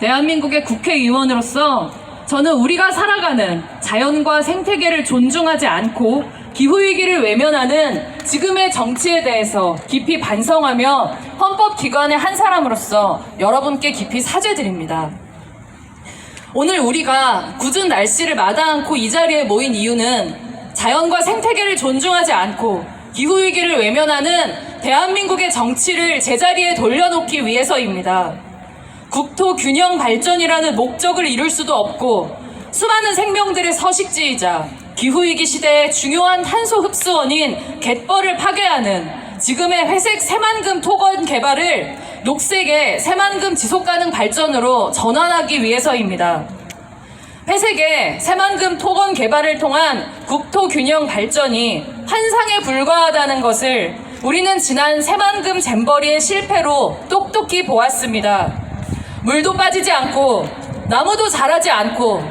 대한민국의 국회의원으로서 저는 우리가 살아가는 자연과 생태계를 존중하지 않고 기후위기를 외면하는 지금의 정치에 대해서 깊이 반성하며 헌법기관의 한 사람으로서 여러분께 깊이 사죄드립니다. 오늘 우리가 굳은 날씨를 마다 않고 이 자리에 모인 이유는 자연과 생태계를 존중하지 않고 기후위기를 외면하는 대한민국의 정치를 제자리에 돌려놓기 위해서입니다. 국토 균형 발전이라는 목적을 이룰 수도 없고 수많은 생명들의 서식지이자 기후위기 시대의 중요한 탄소 흡수원인 갯벌을 파괴하는 지금의 회색 새만금 토건 개발을 녹색의 새만금 지속가능 발전으로 전환하기 위해서입니다. 회색의 새만금 토건 개발을 통한 국토 균형 발전이 환상에 불과하다는 것을 우리는 지난 새만금 잼버리의 실패로 똑똑히 보았습니다. 물도 빠지지 않고 나무도 자라지 않고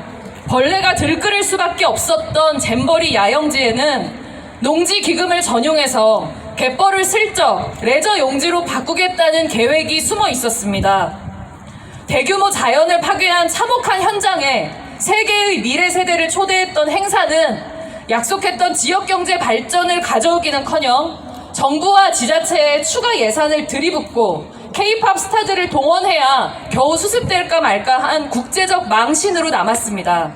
벌레가 들끓을 수밖에 없었던 잼버리 야영지에는 농지 기금을 전용해서 갯벌을 슬쩍 레저 용지로 바꾸겠다는 계획이 숨어 있었습니다. 대규모 자연을 파괴한 참혹한 현장에 세계의 미래 세대를 초대했던 행사는 약속했던 지역경제 발전을 가져오기는커녕 정부와 지자체에 추가 예산을 들이붓고 K-팝 스타들을 동원해야 겨우 수습될까 말까한 국제적 망신으로 남았습니다.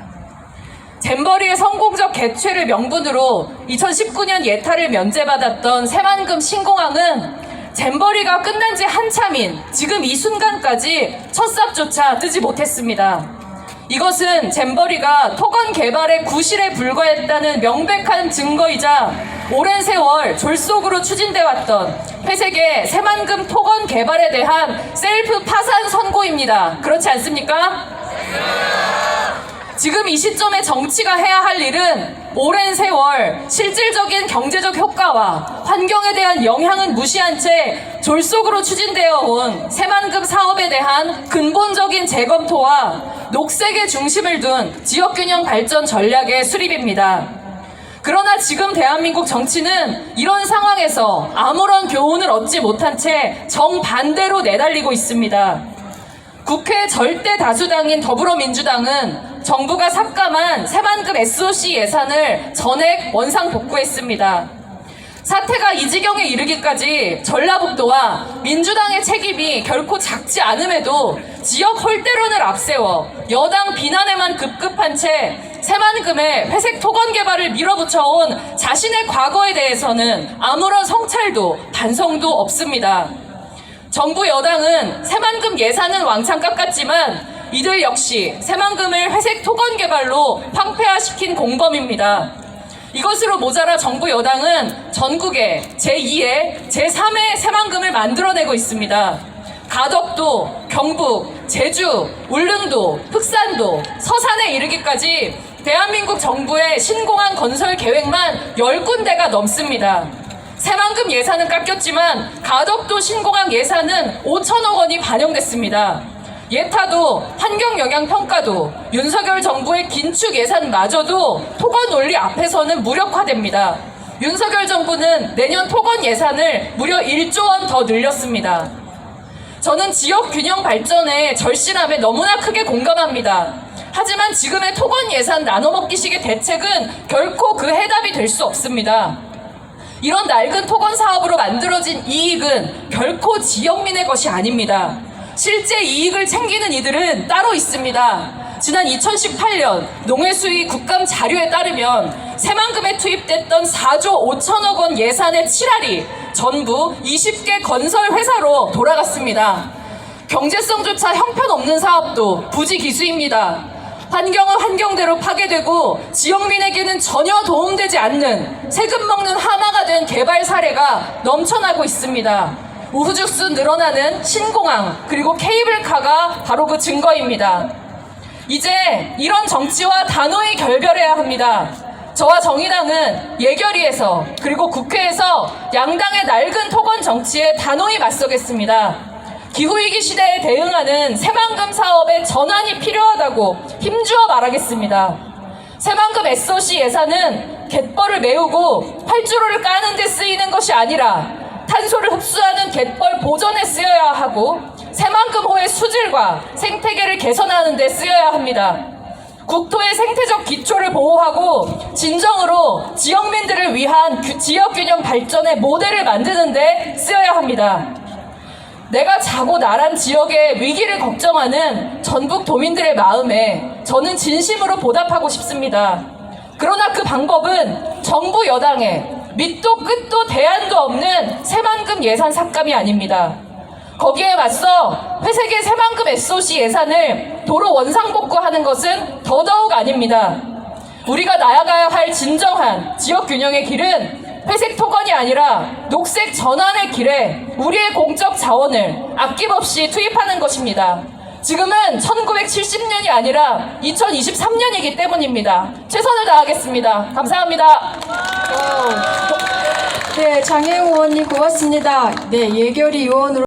잼버리의 성공적 개최를 명분으로 2019년 예타를 면제받았던 새만금 신공항은 잼버리가 끝난 지 한참인 지금 이 순간까지 첫 삽조차 뜨지 못했습니다. 이것은 잼버리가 토건 개발의 구실에 불과했다는 명백한 증거이자 오랜 세월 졸속으로 추진돼 왔던 회색의 새만금 토건 개발에 대한 셀프 파산 선고입니다. 그렇지 않습니까? 지금 이 시점에 정치가 해야 할 일은 오랜 세월 실질적인 경제적 효과와 환경에 대한 영향은 무시한 채 졸속으로 추진되어 온 새만금 사업에 대한 근본적인 재검토와 녹색의 중심을 둔 지역균형 발전 전략의 수립입니다. 그러나 지금 대한민국 정치는 이런 상황에서 아무런 교훈을 얻지 못한 채 정반대로 내달리고 있습니다. 국회 절대 다수당인 더불어민주당은 정부가 삭감한 새만금 SOC 예산을 전액 원상 복구했습니다. 사태가 이 지경에 이르기까지 전라북도와 민주당의 책임이 결코 작지 않음에도 지역 홀대론을 앞세워 여당 비난에만 급급한 채 새만금의 회색 토건 개발을 밀어붙여온 자신의 과거에 대해서는 아무런 성찰도 반성도 없습니다. 정부 여당은 새만금 예산은 왕창 깎았지만 이들 역시 새만금을 회색 토건 개발로 황폐화시킨 공범입니다. 이것으로 모자라 정부 여당은 전국에 제2의, 제3의 새만금을 만들어내고 있습니다. 가덕도, 경북, 제주, 울릉도, 흑산도, 서산에 이르기까지 대한민국 정부의 신공항 건설 계획만 10군데가 넘습니다. 새만금 예산은 깎였지만 가덕도 신공항 예산은 5천억 원이 반영됐습니다. 예타도 환경영향평가도 윤석열 정부의 긴축 예산마저도 토건 논리 앞에서는 무력화됩니다. 윤석열 정부는 내년 토건 예산을 무려 1조 원 더 늘렸습니다. 저는 지역 균형 발전에 절실함에 너무나 크게 공감합니다. 하지만 지금의 토건 예산 나눠먹기식의 대책은 결코 그 해답이 될 수 없습니다. 이런 낡은 토건 사업으로 만들어진 이익은 결코 지역민의 것이 아닙니다. 실제 이익을 챙기는 이들은 따로 있습니다. 지난 2018년 농해수위 국감 자료에 따르면 새만금에 투입됐던 4조 5천억 원 예산의 7할이 전부 20개 건설 회사로 돌아갔습니다. 경제성조차 형편없는 사업도 부지기수입니다. 환경은 환경대로 파괴되고 지역민에게는 전혀 도움되지 않는 세금 먹는 하나가 된 개발 사례가 넘쳐나고 있습니다. 우후죽순 늘어나는 신공항 그리고 케이블카가 바로 그 증거입니다. 이제 이런 정치와 단호히 결별해야 합니다. 저와 정의당은 예결위에서 그리고 국회에서 양당의 낡은 토건 정치에 단호히 맞서겠습니다. 기후위기 시대에 대응하는 새만금 사업의 전환이 필요하다고 힘주어 말하겠습니다. 새만금 SOC 예산은 갯벌을 메우고 활주로를 까는 데 쓰이는 것이 아니라 탄소를 흡수하는 갯벌 보전에 쓰여야 하고 새만금호의 수질과 생태계를 개선하는 데 쓰여야 합니다. 국토의 생태적 기초를 보호하고 진정으로 지역민들을 위한 지역균형 발전의 모델을 만드는 데 쓰여야 합니다. 내가 자고 나란 지역의 위기를 걱정하는 전북 도민들의 마음에 저는 진심으로 보답하고 싶습니다. 그러나 그 방법은 정부 여당의 밑도 끝도 대안도 없는 새만금 예산 삭감이 아닙니다. 거기에 맞서 회색의 새만금 SOC 예산을 도로 원상복구하는 것은 더더욱 아닙니다. 우리가 나아가야 할 진정한 지역균형의 길은 회색 토건이 아니라 녹색 전환의 길에 우리의 공적 자원을 아낌없이 투입하는 것입니다. 지금은 1970년이 아니라 2023년이기 때문입니다. 최선을 다하겠습니다. 감사합니다. 네, 장혜영 의원님 고맙습니다. 네, 예결위 의원으로